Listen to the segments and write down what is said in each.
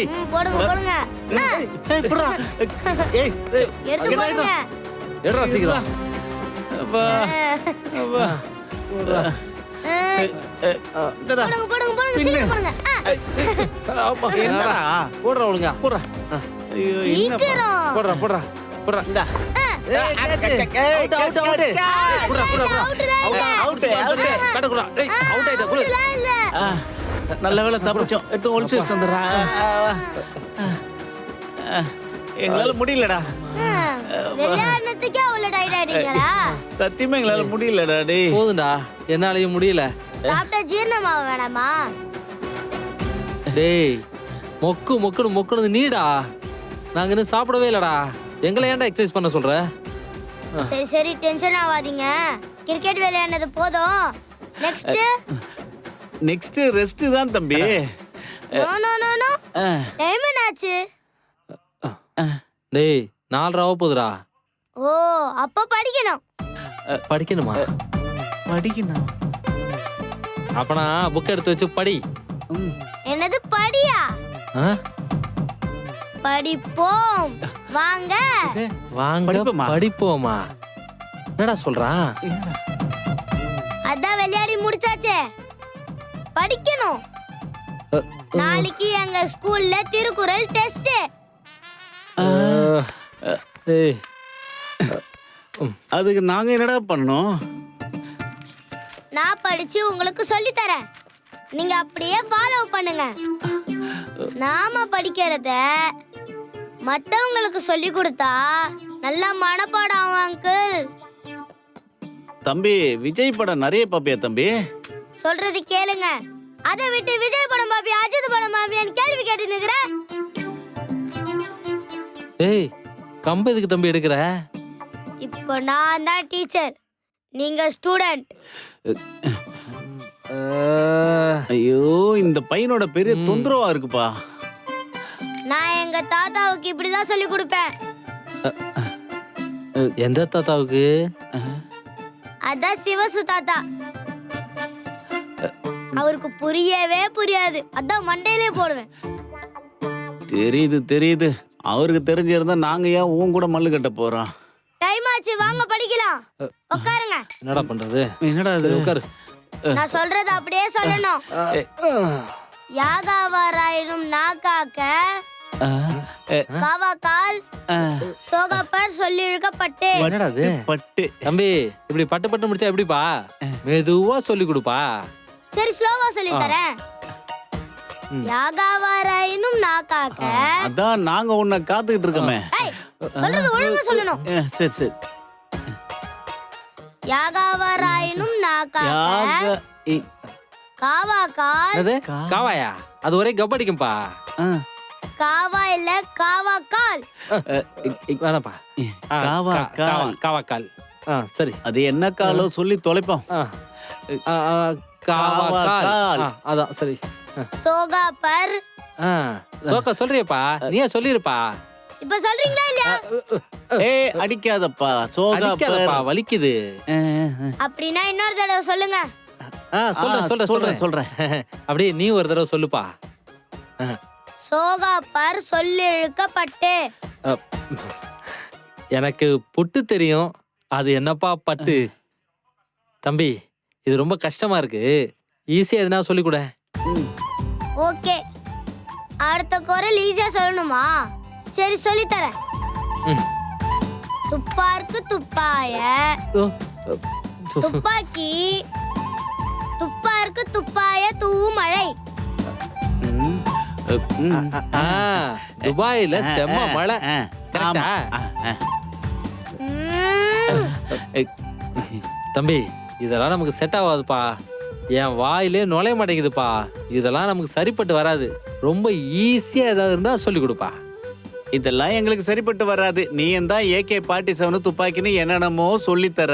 போடி. போடுங்க போடுங்க. ஏய் புறா. ஏய் எடுத்து போடுங்க. எடுறா சீக்கிரம். அப்பா. அப்பா. போடுறா. இந்தடா. போடுங்க போடுங்க போடுங்க சீக்கிரம் போடுங்க. ஆமா. என்னடா? போடுறா ஒழுங்கா. புறா. ஐயோ என்னப்பா. சீக்கிரம். போடுறா போடுறா போடுறா. இந்தா. ஏய் கேட்ச். Out out out. போடுறா போடுறா போடுறா. Out out. கடக்குறா. ஏய் அவுட் ஆயிட்ட குடு. இல்ல. நல்ல வேளை தப்பிச்சோம். எடுத்து ஒளிச்சு வச்சு வந்துடுறா. எங்களால முடியலடா. விளையாடுறதுக்கே அவ்வளவு டயர்ட் ஆயிட்டீங்களா? சத்தியமா எங்களால முடியலடா டேய். போதும்டா. என்னாலயும் முடியல. சாப்பிட்டா ஜீரணமாக வேணாமா? டேய் மொக்கு மொக்குன்னு மொக்குனது நீடா. நாங்க இன்னும் சாப்பிடவே இல்லடா. எங்களை ஏன்டா எக்ஸசைஸ் பண்ண சொல்ற? சரி சரி டென்ஷன் ஆகாதீங்க. கிரிக்கெட் விளையாடுனது போதும். நெக்ஸ்ட் ரெஸ்ட் தான் தம்பி. No no no no. Time என்னாச்சு? டேய் 4:30 போகுதுடா. ஓ அப்ப படிக்கணும். படிக்கணுமா? படிக்கணும். அப்பனா புக் எடுத்து வச்சு படி. என்னது படியா? ஆ? படிப்போம் வாங்க. வாங்க படிப்போமா? படிப்போமா? என்னடா சொல்றான்? அதான் விளையாடி முடிச்சாச்சே. படிக்கணும். நாளைக்கு எங்க ஸ்கூல்ல திருக்குறள் டெஸ்ட். டேய் அதுக்கு நாங்க என்னடா பண்ணோம்? நான் படிச்சு உங்களுக்கு சொல்லி தரேன். நீங்க அப்படியே ஃபாலோ பண்ணுங்க. நாம படிக்கிறத மத்தவங்களுக்கு சொல்லி கொடுத்தா நல்லா மனப்பாடம் ஆகும் அங்கிள். தம்பி விஜய் படம் நிறைய பாப்பியா தம்பி? சொல்றது கேளுங்க. அதை விட்டு விஜய் படம் பாப்பியா அஜித் படம் பாப்பியான்னு கேள்வி கேட்டு நிக்கிற. டேய் கம்பு எதுக்கு தம்பி எடுக்கிற? இப்போ நான் தான் டீச்சர், நீங்க ஸ்டூடெண்ட். ஐயோ இந்த பையனோட பெரிய தொந்தரவா இருக்குப்பா. நான் எங்க தாத்தாவுக்கு இப்படிதான் சொல்லி கொடுப்பேன். எந்த தாத்தாவுக்கு? அதான் சிவசு தாத்தா. அவருக்கு புரியவே புரியாது. அதான் மண்டையிலே போடுவேன். தெரியுது தெரியுது. அவருக்கு தெரிஞ்சிருந்தா நாங்க ஏன் உன் கூட மல்லு கட்ட போறோம்? டைம் ஆச்சு வாங்க படிக்கலாம். உட்காருங்க. என்னடா பண்றது? என்னடா சரி உட்காரு. நான் சொல்றது அப்படியே சொல்லணும். யாகாவாராயினும் நாக்காக்க காவாக்கால் சோகாப்பர் சொல்லி இழுக்கப்பட்டு. என்னடா இது? பட்டு. தம்பி இப்படி பட்டு பட்டு முடிச்சா எப்படிப்பா? மெதுவா சொல்லி கொடுப்பா. சரி ஸ்லோவா சொல்லி தரேன். யாகாவாராயினும் நாக்காக்க. அதான் நாங்க உன்னை காத்துக்கிட்டு இருக்கோமே. சொல்றது ஒழுங்கா சொல்லணும். சரி சரி. யாகாவாராயினும் நாக்காக்க காவாக்கால். என்னது? காவாயா? அது ஒரே கப்படிக்கும்பா. காவா இல்ல காவாக்கால். வேணாப்பா. காவாக்கால். சரி. அது என்ன காலோ சொல்லி தொலைப்போம். காவாக்கால். அதான் சரி. சோகாப்பர். சோகா சொல்றியப்பா? நீயே சொல்லிருப்பா. இப்ப சொல்றீங்களா இல்லையா? ஏய் அடிக்காதப்பா. சோகாப்பா வலிக்குது. அப்படின்னா இன்னொரு தடவை சொல்லுங்க. சொல்றேன். அப்படியே நீ ஒரு தடவை சொல்லுப்பா. சோகாப்பர் சொல்லி இழுக்கப்பட்டு. எனக்கு புட்டு தெரியும். அது என்னப்பா பட்டு? தம்பி இது ரொம்ப கஷ்டமா இருக்கு. ஈஸியா எதுனா சொல்லி கொடு. ஓகே. அடுத்த குரல் ஈஸியா சொல்லணுமா? சரி சொல்லி தரேன். துப்பார்க்கு துப்பாய துப்பாக்கி துப்பார்க்கு துப்பாய தூவும் மழை. துபாயில செம்ம மழை. தம்பி இதெல்லாம் நமக்கு செட் ஆகாதுப்பா. என் வாயிலே நுழைய மாட்டேங்குதுப்பா. இதெல்லாம் நமக்கு சரிப்பட்டு வராது. ரொம்ப ஈஸியா ஏதாவது இருந்தா சொல்லி கொடுப்பா. இதெல்லாம் எங்களுக்கு சரிப்பட்டு வராது. நீ தான் AK-47 துப்பாக்கின்னு என்னென்னமோ சொல்லி தர.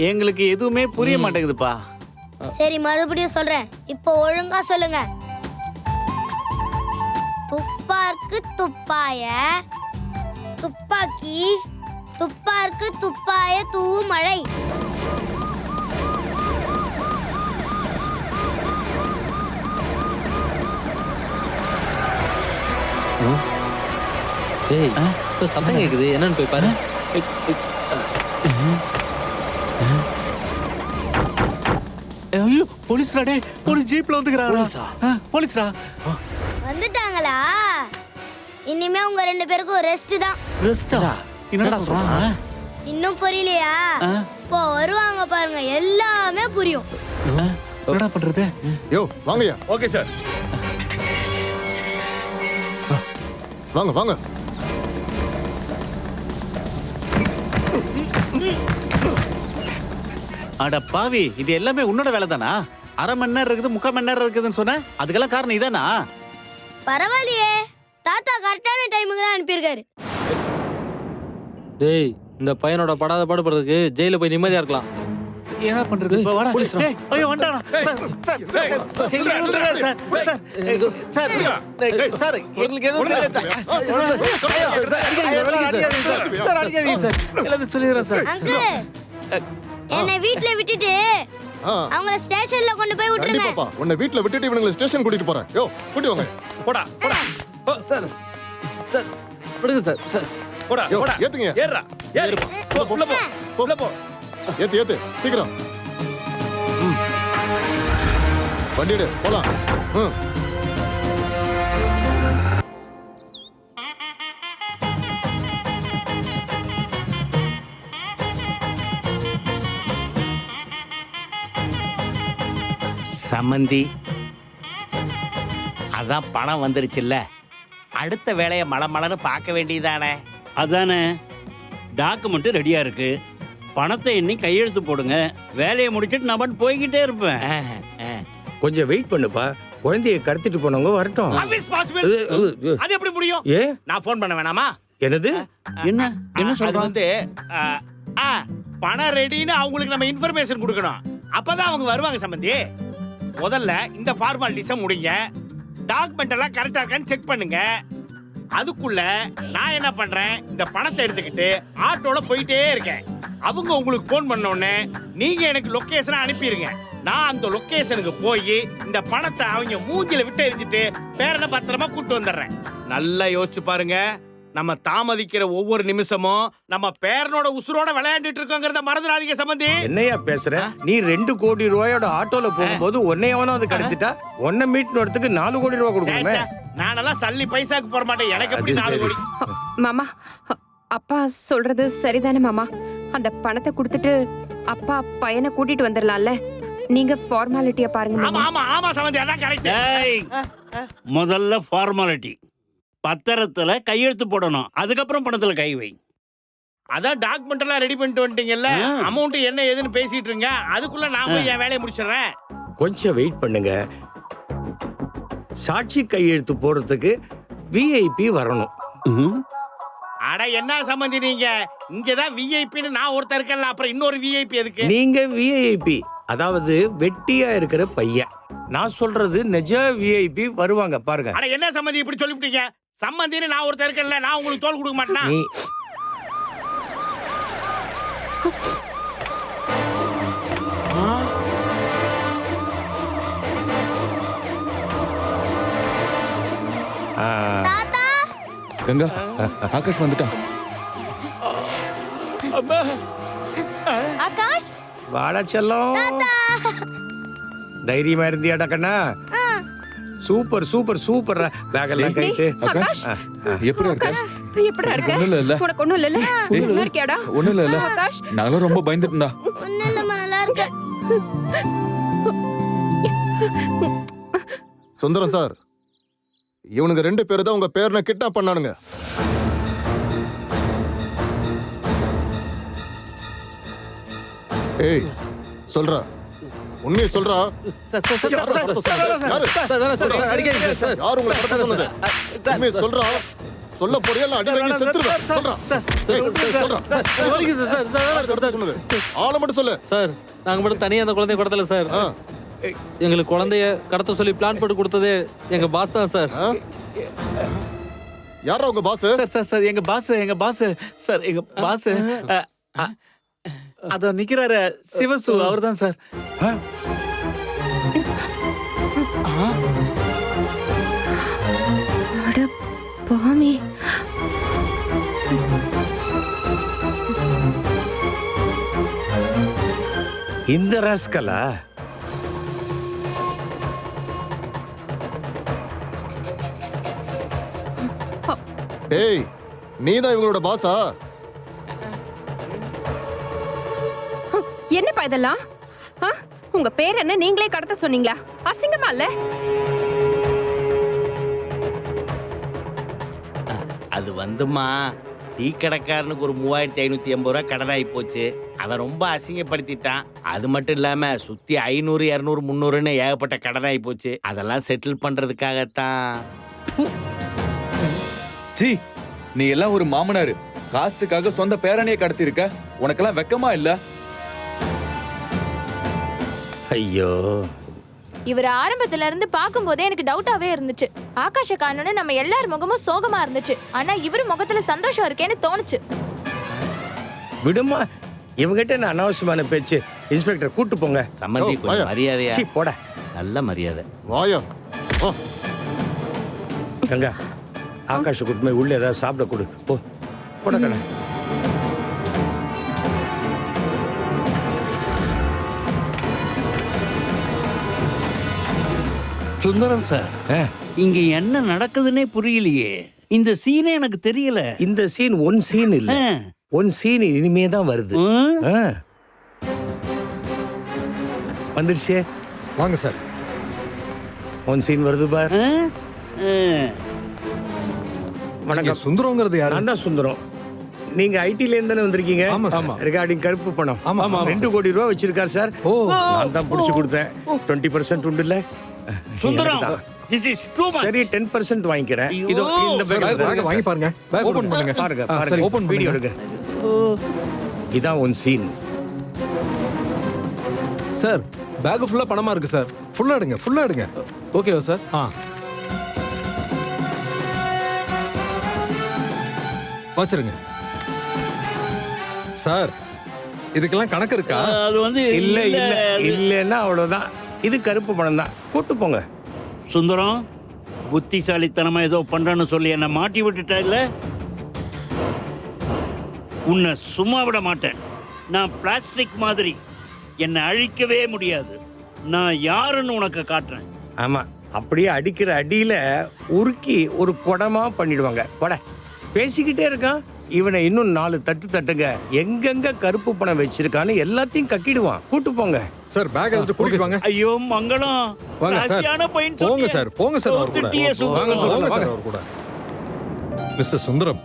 எங்களுக்கு எதுவுமே புரிய மாட்டேங்குதுப்பா. சரி மறுபடியும் சொல்றேன். இப்போ ஒழுங்கா சொல்லுங்க. துப்பார்க்கு துப்பாய துப்பாக்கி துப்பார்க்கு துப்பாய தூவும் மழை. டேய் இப்போ சத்தம் கேக்குது என்னன்னு போய் பாரு. ஐயோ போலீஸ்டா டே போலீஸ் ஜீப்ல வந்துக்கறாங்க. போலீஸா? போலீஸ்டா. வந்துட்டாங்களா? இனிமே உங்க 2 பேருக்கும் ரெஸ்ட் தான். ரெஸ்டா? என்னடா சொல்றான்? இன்னும் புரியலையா? இப்போ வருவாங்க பாருங்க, எல்லாமே புரியும். என்னடா பண்றது? யோ வாங்கய்யா. Okay sir. வாங்க வாங்க. அட பாவி, இது எல்லாமே உன்னோட வேலை தானா? அரை மணி நேரம் இருக்குது, 3/4 மணி நேரம் இருக்குதுன்னு சொன்ன, அதுக்கெல்லாம் காரணம் இதானா? பரவாயில்லையே, தாத்தா கரெக்டான டைமுக்கு தான் அனுப்பியிருக்காரு. டேய் இந்த பையனோட படாத பாடுபடுறதுக்கு ஜெயில போய் நிம்மதியா இருக்கலாம். என்ன பண்றது? இப்ப வாடா. டேய், ஐயோ வந்துட்டானா? சார், எங்களுக்கு எதுவும் தெரியாது சார். அடிக்காதீங்க சார். எல்லாத்தையும் சொல்லிடுறேன் சார். அங்கிள், என்னை வீட்ல விட்டுட்டு அவங்கள ஸ்டேஷன்ல கொண்டு போய் விட்டுருங்க. கண்டிப்பாப்பா. உன்னை வீட்ல விட்டுட்டு இவனுங்களை ஸ்டேஷன் கூட்டிட்டு போறேன். யோ கூட்டி வாங்க. போடா போடா. சார் சார் விடுங்க சார். சார் போடா யோ, போடா. ஏத்துங்க. ஏறுடா. ஏறு. உள்ள போ. உள்ள போ. ஏத்து ஏத்து சீக்கிரம். வண்டி எடு போலாம். சம்மந்தி, அதான் பணம் வந்துருச்சுல்ல, அடுத்த வேலையை மளமளன்னு பார்க்க வேண்டியதானே? அதானே, டாக்குமெண்ட் ரெடியா இருக்கு, பணத்தை எண்ணி கையெழுத்து போடுங்க, வேலையை முடிச்சிட்டு நான் பாட்டு போய்கிட்டே இருப்பேன். கொஞ்சம் வெயிட் பண்ணுப்பா. குழந்தையை கடத்திட்டு போனவங்க வரட்டும். Obvious possible. அது எப்படி முடியும்? ஏ நான் ஃபோன் பண்ண வேணாமா? என்னது? என்ன என்ன அது சொல்றான்? வந்து பணம் ரெடின்னு அவங்களுக்கு நம்ம இன்ஃபர்மேஷன் கொடுக்கணும். அப்பதான் அவங்க வருவாங்க சம்பந்தி. முதல்ல இந்த ஃபார்மாலிட்டிஸை முடிங்க. டாக்குமெண்ட் எல்லாம் கரெக்டா இருக்கான்னு செக் பண்ணுங்க. அதுக்குள்ள நான் என்ன பண்றேன், இந்த பணத்தை எடுத்துக்கிட்டு ஆட்டோல போயிட்டே இருக்கேன். அவங்க உங்களுக்கு போன் பண்ண உடனே நீங்க எனக்கு லொகேஷனை அனுப்பிடுங்க. நான் அந்த லொகேஷனுக்கு போய் இந்த பணத்தை அவங்க மூஞ்சில விட்டு எரிஞ்சிட்டு பேரனை பத்திரமா கூட்டு வந்துடுறேன். நல்லா யோசிச்சு பாருங்க. நம்ம தாமதிக்கிற ஒவ்வொரு நிமிஷமும் நம்ம பேரனோட உசுரோட விளையாண்டுட்டு இருக்கோங்கிறத மறந்துடாதீங்க சம்பந்தி. என்னையா பேசுற? நீ 2 கோடி ரூபாயோட ஆட்டோல போகும்போது உன்னையவனும் அது கடத்திட்டா உன்னை மீட் வரதுக்கு 4 கோடி ரூபாய் கொடுக்கணுமே. நானெல்லாம் சல்லி பைசாக்கு போற மாட்டேன். எனக்கு எப்படி 4 கோடி? மாமா, அப்பா சொல்றது சரிதானே மாமா? அந்த பணத்தை கொடுத்துட்டு அப்பா பையனை கூட்டிட்டு வந்துடலாம்ல. நீங்க ஃபார்மாலிட்டியா பாருங்க ஆமா மாமா. ஆமா ஆமா சம்பந்தி, அதான் கரெக்ட். டேய், முதல்ல ஃபார்மாலிட்டி, பத்திரத்துல கையெழுத்து போடணும், அதுக்கப்புறம் பணத்துல கை வை. அதான் டாக்குமெண்ட் எல்லாம் ரெடி பண்ணிட்டு வந்துட்டீங்கல்ல, அமௌண்ட் என்ன ஏதுன்னு பேசிட்டு இருங்க. அதுக்குள்ள நான் போய் என் வேலையை முடிச்சிடுறேன். கொஞ்சம் வெயிட் பண்ணுங்க. சாட்சி கையெழுத்து போடுறதுக்கு விஐபி வரணும். அட என்ன சம்பந்தி நீங்க? இங்கதான் விஐபின்னு நான் ஒருத்தர் இருக்கேன்ல, அப்புறம் இன்னொரு விஐபி எதுக்கு? நீங்க விஐபி, அதாவது வெட்டியா இருக்கிற பையன். நான் சொல்றது நிஜ விஐபி வருவாங்க பாருங்க. அட என்ன சம்பந்தி இப்படி சொல்லிவிட்டீங்க? சம்பந்தின்னு நான் ஒருத்தர் இருக்கேன்ல, நான் உங்களுக்கு தோல் கொடுக்க மாட்டேனா? நீ தாத்தா, கங்கா, ஆகாஷ் வந்துட்டான். ஆகாஷ், வாடா செல்லம். தைரியமா இருந்தியாடா கண்ணா? Super super super. பேக் எல்லாம் கைட்டு. ஆகாஷ், எப்படி ஆகாஷ்? எப்படிடா இருக்க? ஒண்ணும் இல்ல. உனக்கு ஒண்ணும் இல்லல? நல்லா இருக்கியாடா? ஒண்ணும் இல்ல. ஆகாஷ், நாங்களும் ரொம்ப பயந்துட்டோம்டா. ஒண்ணும் இல்லம்மா, நல்லா இருக்கேன். சுந்தரம் சார், இவனுங்க 2 பேரு தான் உங்க பேரனை கிட்னாப் பண்ணானுங்க. ஏய் சொல்றா, உண்மையை சொல்றா. யாரு யாரு உங்களை கடத்த சொன்னது? உண்மையை சொல்றா. சொல்ல போறியா இல்ல அடி வாங்கி செத்துருவேன். சொல்றா. சொல்றா. யாரு கடத்த சொன்னது? ஆளை மட்டும் சொல்லு. சார் நாங்க மட்டும் தனியா அந்த குழந்தைய கடத்தல சார். ஆ. எங்களுக்கு குழந்தைய கடத்த சொல்லி பிளான் போட்டு கொடுத்ததே எங்க பாஸ் தான் சார். யாரா உங்க பாஸ்? சார் எங்க பாஸ் சார், எங்க பாஸ் அத நிக்கிறாரு சிவசு, அவர்தான் சார். அட பாவி. இந்த ராஸ்கலா ஏய் நீதான் இவங்களோட பாஸா? என்னப்பா இதெல்லாம்? ஆ? உங்க பேர் என்ன நீங்களே கடத்த சொன்னீங்களா? அசிங்கமா இல்ல? அது வந்துமா டீ கடைக்காரனுக்கு ஒரு 3580 ரூபா கடன் ஆகி போச்சு. அவன் ரொம்ப அசிங்கப்படுத்திட்டான். அது மட்டும் இல்லாம சுத்தி 500 200 300ன்னு ஏகப்பட்ட கடன் ஆகி போச்சு. அதெல்லாம் செட்டில் பண்றதுக்காகத்தான். சீ, நீ எல்லாம் ஒரு மாமனாரு, காசுக்காக சொந்த பேரனையே கடத்தி இருக்க. உனக்கெல்லாம் வெக்கமா இல்ல? ஐயோ, இவர் ஆரம்பத்துல இருந்து பாக்கும்போதே எனக்கு டவுட்டாவே இருந்துச்சு. ஆகாஷ காணோன்னு நம்ம எல்லார் முகமும் சோகமா இருந்துச்சு. ஆனா இவரு முகத்துல சந்தோஷம் இருக்கேன்னு தோணுச்சு. விடுமா, இவங்கிட்ட நான் அனாவசியமான பேச்சு. இன்ஸ்பெக்டர் கூட்டு போங்க. சம்மந்தி கொஞ்சம் மரியாதையா. சீ, போட. நல்ல மரியாதை. வாயா. ஆ. கங்கா, ஆகாஷ் கூட்டு போய் உள்ள ஏதாவது சாப்பிட கொடு. போ, போட கடை. சுந்தரம் சார், இங்க என்ன நடக்குதுன்னே புரியலையே. இந்த சீனே எனக்கு தெரியல. இந்த சீன் ஒன் சீன் இல்ல, ஒன் சீன் இனிமே தான் வருது. வந்துடுச்சே. வாங்க சார். ஒன் சீன் வருது பார். வணக்கம். சுந்தரங்கிறது யாரு? நான் தான் சுந்தரம். நீங்க ஐடில இருந்து தானே வந்திருக்கீங்க? ஆமா. ரிகார்டிங் கருப்பு பணம். ஆமா. 2 கோடி ரூபாய் வச்சிருக்கார் சார். நான் தான் புடிச்சு கொடுத்தேன். 20% உண்டு இல்ல? Sundaram, this is too much. சரி, 10% வாங்கிக்கிறேன். இதோ இந்த பேக் வாங்கி பாருங்க. ஓபன் பண்ணுங்க. பாருங்க. ஓபன் வீடியோ எடுங்க. இதான் ஒன் சீன். சார், பேக் ஃபுல்லா பணமா இருக்கு சார். ஃபுல்லா எடுங்க. ஓகேவா சார்? வச்சிருங்க. சார், இதுக்கெல்லாம் கணக்கு இருக்கா? அது வந்து இல்லன்னா அவ்வளவுதான். இது கருப்பு பணம் தான். கூட்டு போங்க. சுந்தரம், புத்திசாலித்தனமா ஏதோ பண்றேன்னு சொல்லி என்ன மாட்டி விட்டுட்டா இல்ல? உன்னை சும்மா விட மாட்டேன். நான் பிளாஸ்டிக் மாதிரி, என்னை அழிக்கவே முடியாது. நான் யாருன்னு உனக்கு காட்டுறேன். ஆமா, அப்படியே அடிக்கிற அடியில உருக்கி ஒரு குடமா பண்ணிடுவாங்க. கொடை பேசிக்கிட்டே இருக்கான். இவனை இன்னும் 4 தட்டு தட்டுங்க. எங்கெங்க கருப்பு பணம் வச்சிருக்கான்னு எல்லாத்தையும் கக்கிடுவான். கூட்டு போங்க. சார், பேக் எடுத்து கூட்டிட்டு வாங்க. ஐயோ மங்களம், ராசியான பையன் போங்க சொல்லியே. சார். அவர் கூட. திட்டியே சுந்தரம். போங்க சார் அவர் கூட. மிஸ்டர் சுந்தரம்,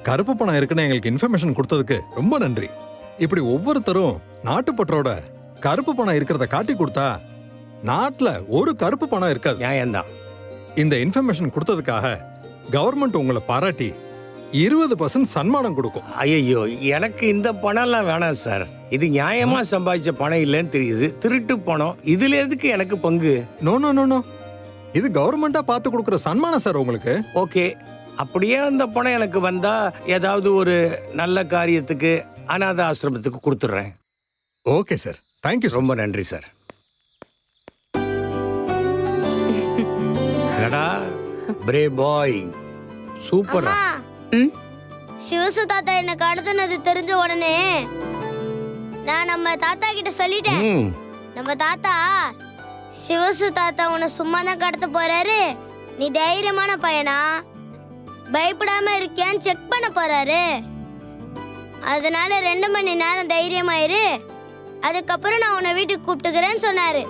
கருப்பு பணம் இருக்குன்னு எங்களுக்கு இன்ஃபர்மேஷன் கொடுத்ததுக்கு ரொம்ப நன்றி. இப்படி ஒவ்வொருத்தரும் நாட்டுப்பற்றோட கருப்பு பணம் இருக்கிறத காட்டி கொடுத்தா நாட்டுல ஒரு கருப்பு பணம் இருக்காது. நியாயம்தான். இந்த இன்ஃபர்மேஷன் கொடுத்ததுக்காக கவர்மெண்ட் உங்களை பாராட்டி 20% சன்மானம் கொடுக்கும். ஐயோ, எனக்கு இந்த பணம் எல்லாம் வேணாம் சார். இது நியாயமா சம்பாதிச்ச பணம் இல்லைன்னு தெரியுது. திருட்டு பணம். இதுல எதுக்கு எனக்கு பங்கு? நோ. இது கவர்மெண்டா பார்த்து கொடுக்குற சன்மானம் சார் உங்களுக்கு. ஓகே, அப்படியே அந்த பணம் எனக்கு வந்தா ஏதாவது ஒரு நல்ல காரியத்துக்கு, அநாத ஆசிரமத்துக்கு கொடுத்துட்றேன். Okay sir, thank you. ரொம்ப நன்றி சார். பிரே பாய், சூப்பரா. சிவசு தாத்தா என்ன கடத்தினது தெரிஞ்ச உடனே நான் நம்ம தாத்தா கிட்ட சொல்லிட்டேன். நம்ம தாத்தா, சிவசு தாத்தா உன்னை சும்மா தான் கடத்த போறாரு, நீ தைரியமான பையனா, பயப்படாம இருக்கியான்னு செக் பண்ண போறாரு. அதனால 2 மணி நேரம் தைரியமாயிரு, அதுக்கப்புறம் நான் உன்னை வீட்டுக்கு கூப்பிட்டுக்கிறேன்னு சொன்னாரு.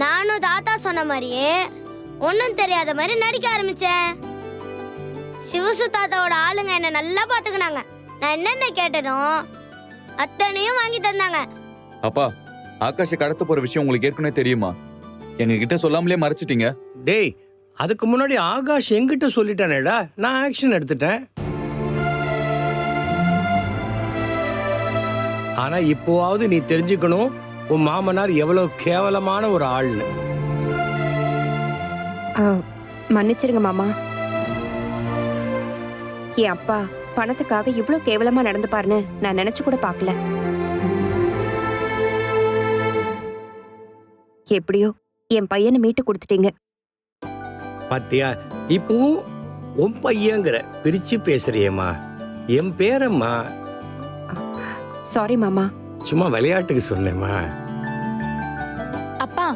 நானும் தாத்தா சொன்ன மாதிரியே ஒன்னும் தெரியாத மாதிரி நடிக்க ஆரம்பிச்சேன். சிவசு தாத்தாவோட ஆளுங்க என்ன நல்லா பாத்துக்கினாங்க. நான் என்னென்ன கேட்டனோ அத்தனையும் வாங்கி தந்தாங்க. அப்பா, ஆகாஷ கடத்த போற விஷயம் உங்களுக்கு ஏற்கனவே தெரியுமா? எங்க கிட்ட சொல்லாமலே மறைச்சிட்டீங்க. டேய், அதுக்கு முன்னாடி ஆகாஷ் என்கிட்ட சொல்லிட்டானேடா. நான் ஆக்ஷன் எடுத்துட்டேன். ஆனா இப்போவாவது நீ தெரிஞ்சுக்கணும், உன் மாமனார் எவ்வளவு கேவலமான ஒரு ஆள்னு. மன்னிச்சிருங்க மாமா. என் அப்பா பணத்துக்காக இவ்வளவு கேவலமா நடந்துப்பாருன்னு நான் நினைச்சு கூட பார்க்கல. எப்படியோ என் பையனை மீட்டு கொடுத்துட்டீங்க. பாத்தியா, இப்போ உன் பையங்கிற பிரிச்சு பேசுறியேம்மா. என் பேரம்மா. சாரி மாமா. சும்மா விளையாட்டுக்கு சொன்னேம்மா. அப்பா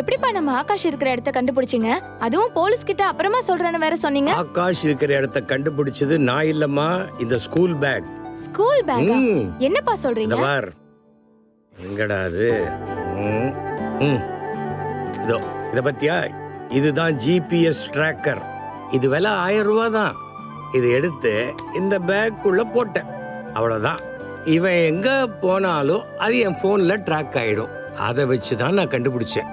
எப்படிப்பா நம்ம ஆகாஷ் இருக்கிற இடத்த கண்டுபிடிச்சீங்க? அதுவும் போலீஸ் கிட்ட அப்புறமா சொல்றேன்னு வேற சொன்னீங்க. ஆகாஷ் இருக்கிற இடத்த கண்டுபிடிச்சது நான் இல்லம்மா, இந்த ஸ்கூல் பேக். School bag? ம். என்னப்பா இந்த சொல்றீங்க? பார். எங்கடா அது? ம், ம். இதோ இத பத்தியா? இதுதான் ஜிபிஎஸ் ட்ராக்கர். இது விலை 1000 ரூபாய் தான். இது எடுத்து இந்த பேக்குள்ள போட்டேன், அவ்வளவுதான். இவன் எங்க போனாலும் அது என் போன்ல ட்ராக் ஆயிடும். அதை வச்சுதான் நான் கண்டுபிடிச்சேன்.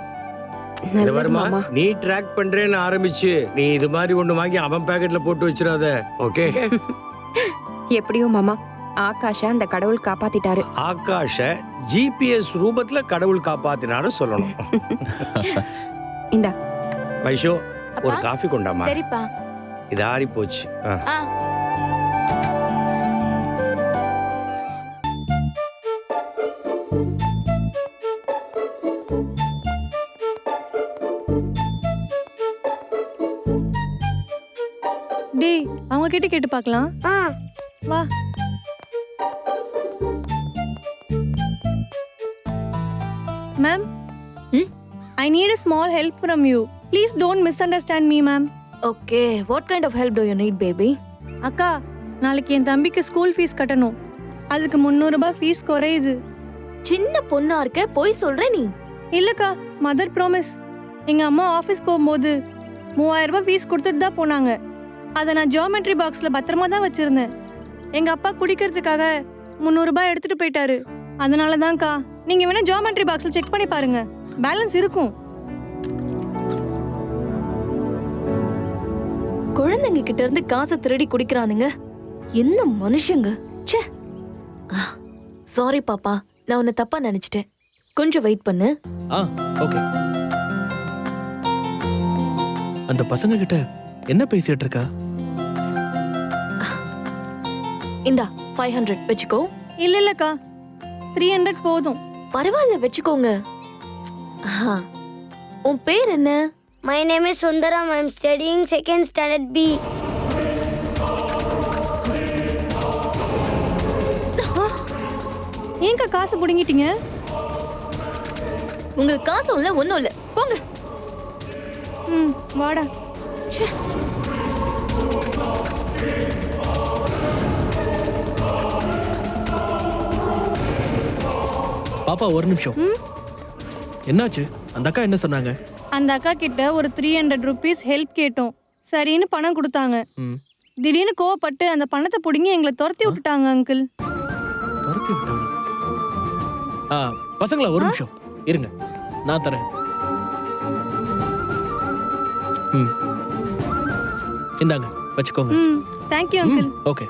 இது நல்லது வருமா, மாமா. நீ ட்ராக் பண்றேன்னு ஆரம்பிச்சு நீ இது மாதிரி ஒண்ணு வாங்கி அவன் பாக்கெட்ல போட்டு வச்சிடாத. ஓகே? எப்படியோ மாமா, ஆகாஷ அந்த கடவுள் காப்பாத்திட்டாரு. ஆகாஷ ஜிபிஎஸ் ரூபத்துல கடவுள் காப்பாத்தினாரு சொல்லணும். இந்தா. வைஷோ, ஒரு அப்பா. காஃபி கொண்டாமா. சரிப்பா. இது ஆறி போச்சு. ஆ. டேய், அவங்க கிட்ட கேட்டு பார்க்கலாம். ஆ வா. Ma'am, I need a small help from you. Please don't misunderstand me, ma'am. Okay, what kind of help do you need baby? அக்கா, நாளைக்கு என் தம்பிக்கு ஸ்கூல் ஃபீஸ் கட்டணும். அதுக்கு 300 ரூபாய் ஃபீஸ் குறையுது. சின்ன பொண்ணா இருக்க, போய் சொல்ற நீ? இல்லக்கா, மதர் ப்ராமிஸ். எங்க அம்மா ஆஃபீஸ் போகும்போது 3000 ரூபாய் ஃபீஸ் கொடுத்துட்டு தான் போனாங்க. அதை நான் ஜியோமெட்ரி பாக்ஸ்ல பத்திரமா தான் வச்சிருந்தேன். எங்க அப்பா குடிக்கிறதுக்காக 300 ரூபாய் எடுத்துட்டு போயிட்டாரு. அதனால தான்க்கா, நீங்க வேணா ஜியோமெட்ரி பாக்ஸ்ல செக் பண்ணி பாருங்க, பேலன்ஸ் இருக்கும். குழந்தைங்க கிட்ட இருந்து காசை திருடி குடிக்கிறானுங்க. என்ன மனுஷங்க. ச்சே. சாரி பாப்பா, நான் உன்னை தப்பா நினைச்சிட்டேன். கொஞ்சம் வெயிட் பண்ணு. ஓகே. அந்த பசங்க கிட்ட என்ன பேசிட்டு இருக்கா? இந்தா 500 வெச்சுக்கோ. இல்லக்கா, 300 போதும். பரவாயில்ல, வெச்சுக்கோங்க. உன் பேர் என்ன? My name is Sundaram. I'm studying 2nd standard B. ஏன்க்கா காசு புடுங்கிட்டீங்க? உங்களுக்கு காசு இல்ல, ஒண்ணும் இல்ல, போங்க. வாடா. பாப்பா ஒரு நிமிஷம். என்னாச்சு? அந்த அக்கா என்ன சொன்னாங்க? அந்த அக்கா கிட்ட ஒரு 300 ருபீஸ் ஹெல்ப் கேட்டோம். சரின்னு பணம் கொடுத்தாங்க. திடீர்னு கோவப்பட்டு அந்த பணத்தை புடுங்கி எங்களை துரத்தி விட்டுட்டாங்க அங்கிள். துரத்தி விட்டாங்க? பசங்களா ஒரு நிமிஷம் இருங்க, நான் தரேன். இந்தாங்க வச்சுக்கோங்க. Thank you uncle. ஓகே.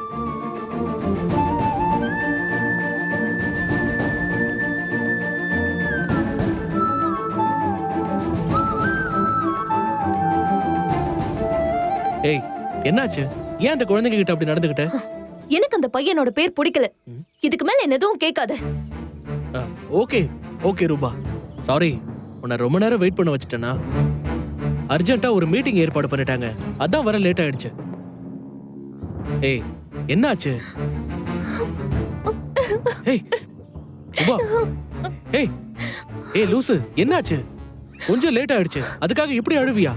ஏய், என்னாச்சு? ஏன் அந்த குழந்தைங்க கிட்ட அப்படி நடந்துகிட்ட? எனக்கு அந்த பையனோட பேர் பிடிக்கல. இதுக்கு மேல என்ன எதுவும் கேட்காத. ஓகே ஓகே ரூபா, சாரி, உன்னை ரொம்ப நேரம் வெயிட் பண்ண வச்சுட்டேனா? அர்ஜென்ட்டா ஒரு மீட்டிங் ஏற்பாடு பண்ணிட்டாங்க, அதான் வர லேட் ஆயிடுச்சு. ஏய், என்னாச்சு? ஏய் ரூபா, ஏய் ஏய் லூசு, என்னாச்சு? கொஞ்சம் லேட் ஆயிடுச்சு, அதுக்காக இப்படி அழுவியா?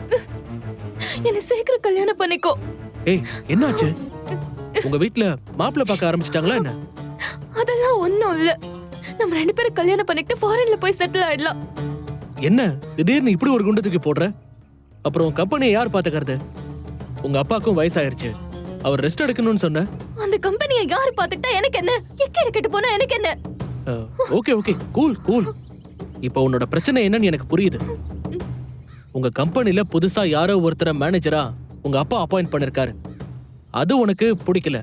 என்ன சீக்கிரம் கல்யாணம் பண்ணிக்கோ. ஏய், என்னாச்சு? உங்க வீட்ல மாப்பிள்ளை பார்க்க ஆரம்பிச்சிட்டாங்களா என்ன? அதெல்லாம் ஒண்ணும் இல்ல. நம்ம 2 பேரும் கல்யாணம் பண்ணிட்டு ஃபாரின்ல போய் செட்டில் ஆயிடலாம். என்ன திடீர்னு இப்படி ஒரு குண்டத்துக்கு போடுற? அப்புறம் கம்பெனியை யார் பாத்துக்கிறது? உங்க அப்பாவுக்கும் வயசாயிருச்சு, அவர் ரெஸ்ட் எடுக்கணும்னு சொன்ன. அந்த கம்பெனியை யாரு பாத்துக்கிட்டா எனக்கு என்ன? எக்கேடு கெட்டு போனா எனக்கு என்ன? Okay okay, cool cool. இப்போ உன்னோட பிரச்சனை என்னன்னு எனக்கு புரியுது. உங்க கம்பெனில புதுசா யாரோ ஒருத்தர மேனேஜரா உங்க அப்பா அப்பாயிண்ட் பண்ணிருக்காரு. அது உனக்கு பிடிக்கல.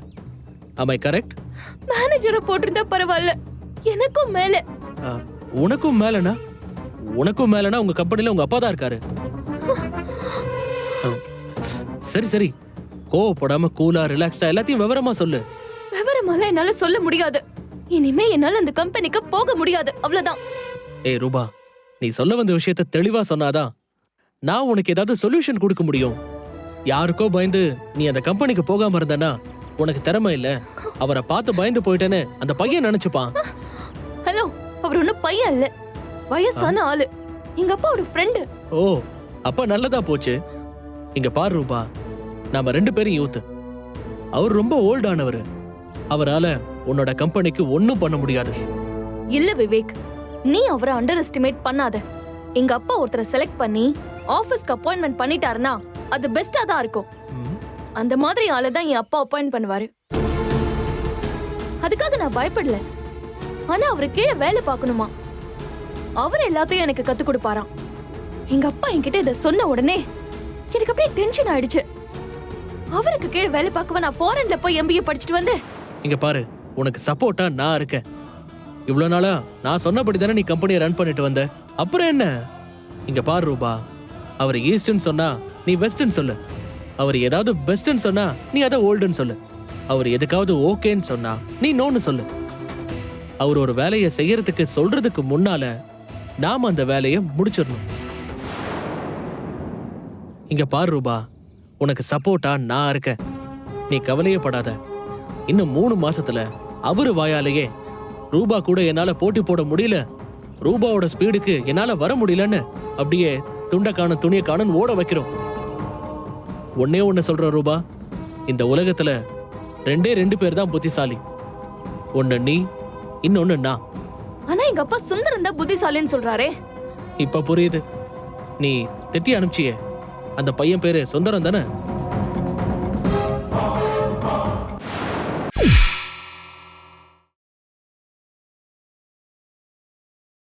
Am I correct? மேனேஜரை போட்டிருந்தா பரவாயில்ல, எனக்கும் மேல. உனக்கும் மேலனா? உனக்கும் மேலனா உங்க கம்பெனில உங்க அப்பா தான் இருக்காரு. சரி சரி, கோவப்படாம கூலா ரிலாக்ஸ்டா எல்லாத்தையும் விவரமா சொல்லு. விவரமால என்னால சொல்ல முடியாது. இனிமே என்னால அந்த கம்பெனிக்கு போக முடியாது, அவ்வளவுதான். ஏய் ரூபா, நீ சொல்ல வந்த விஷயத்த தெளிவா சொன்னாதான் நான் உனக்கு ஏதாவது சொல்யூஷன் கொடுக்க முடியும். யாருக்கோ பயந்து நீ அந்த கம்பெனிக்கு போகாம இருந்தனா உனக்கு திறமை இல்ல, அவரை பார்த்து பயந்து போயிட்டேன்னு அந்த பையன் நினைச்சுப்பான். ஹலோ, அவர் ஒன்னும் பையன் இல்ல, வயசான ஆளு. எங்க அப்பாவோட ஃப்ரெண்டு. ஓ, அப்ப நல்லதா போச்சு. இங்க பாரு ரூபா, நாம 2 பேரும் யூத். அவர் ரொம்ப ஓல்டானவர். அவரால உன்னோட கம்பெனிக்கு ஒண்ணும் பண்ண முடியாது. இல்ல விவேக், நீ அவரை அண்டர் எஸ்டிமேட் பண்ணாத. எங்க அப்பா ஒருத்தரை செலக்ட் பண்ணி ஆபீஸ்க்கு அப்பாயின்மெண்ட் பண்ணிட்டாருன்னா அது பெஸ்டா தான் இருக்கும். அந்த மாதிரி ஆளை தான் என் அப்பா அப்பாயிண்ட் பண்ணுவாரு. அதுக்காக நான் பயப்படல. ஆனா அவரு கீழே வேலை பார்க்கணுமா, அவர் எல்லாத்தையும் எனக்கு கத்து கொடுப்பாராம். எங்க அப்பா என்கிட்ட இதை சொன்ன உடனே எனக்கு அப்படியே டென்ஷன் ஆயிடுச்சு. அவருக்கு கீழே வேலை பார்க்கவா நான் ஃபாரின்ல போய் MBA படிச்சுட்டு வந்தேன். இங்க பாரு, உனக்கு சப்போர்ட்டா நான் இருக்கேன். இவ்வளவு நாளா நான் சொன்னபடி தானே நீ கம்பெனியை ரன் பண்ணிட்டு வந்த. அப்புறம் என்ன? இங்க பாரு ரூபா, அவர் ஈஸ்ட்னு சொன்னா நீ வெஸ்ட்னு சொல்லு. அவர் ஏதாவது பெஸ்ட்னு சொன்னா நீ அதை ஓல்டுன்னு சொல்லு. அவர் எதுக்காவது ஓகேன்னு சொன்னா நீ நோன்னு சொல்லு. அவர் ஒரு வேலையை செய்யறதுக்கு சொல்றதுக்கு முன்னால நாம அந்த வேலையை முடிச்சிடணும். இங்க பாரு ரூபா, உனக்கு சப்போர்ட்டா நான் இருக்கேன். நீ கவலையே படாத. இன்னும் 3 மாசத்துல அவரு வாயாலேயே ரூபா கூட என்னால போட்டி போட முடியல, ரூபாவோட ஸ்பீடுக்கு என்னால வர முடியலன்னு அப்படியே துண்டை காணும் துணியை காணும் ஓட வைக்கிறோம். ஒன்னே ஒன்னு சொல்ற ரூபா, இந்த உலகத்துல 2 பேர் தான் புத்திசாலி. ஒன்னு நீ, இன்னொன்னு நான். ஆனா எங்க அப்பா சுந்தரம் தான் புத்திசாலின்னு சொல்றாரே. இப்ப புரியுது. நீ திட்டி அனுப்பிச்சியே, அந்த பையன் பேரு சுந்தரம் தானே?